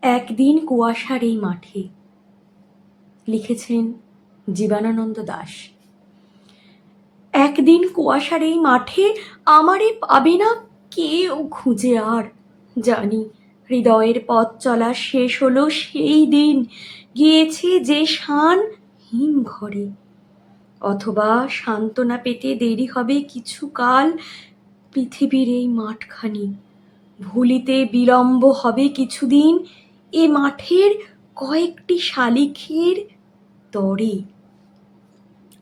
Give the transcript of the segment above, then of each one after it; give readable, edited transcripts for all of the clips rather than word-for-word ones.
একদিন কুয়াশার এই মাঠে, লিখেছেন জীবনানন্দ দাশ। একদিন কুয়াশার এই মাঠে আমারে পাবে না কেউ খুঁজে আর, জানি হৃদয়ের পথ চলা শেষ হলো সেই দিন, গিয়েছে যে শান হিম ঘরে। অথবা সান্ত্বনা পেতে দেরি হবে কিছু কাল, পৃথিবীর এই মাঠখানি ভুলিতে বিলম্ব হবে কিছুদিন, এ মাঠের কয়েকটি শালিখের তরে।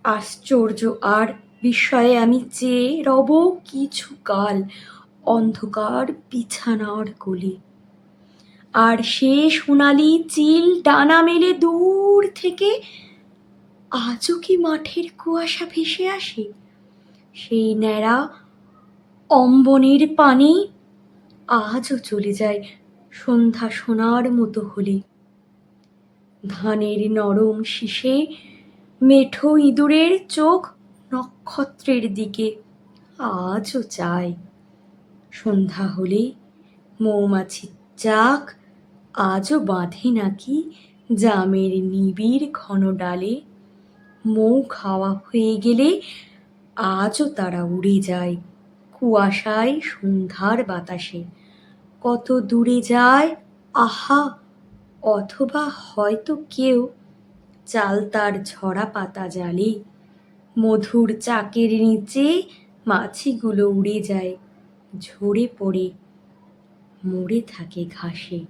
আশ্চর্য আর বিস্ময়ে আমি চেয়ে রব কিছু কাল অন্ধকার বিছানার কোলে। আর সে সোনালি চিল ডানা মেলে দূর থেকে আজও কি মাঠের কুয়াশা ভেসে আসে? সেই ন্যাড়া অম্বনের পানে আজও চলে যায় সন্ধ্যা সোনার মতো হলে। ধানের নরম শীষে মেঠো ইঁদুরের চোখ নক্ষত্রের দিকে আজও চায়। সন্ধ্যা হলে মৌমাছির চাক আজও বাঁধে নাকি জামের নিবিড় ঘন ডালে। মৌ খাওয়া হয়ে গেলে আজও তারা উড়ে যায় কুয়াশায় সন্ধ্যার বাতাসে। কত দূরে যায় আহা! অথবা হয়তো কেউ চালতার ঝরা পাতা জালে। মধুর চাকের নিচে মাছিগুলো উড়ে যায়, ঝরে পড়ে মরে থাকে ঘাসে।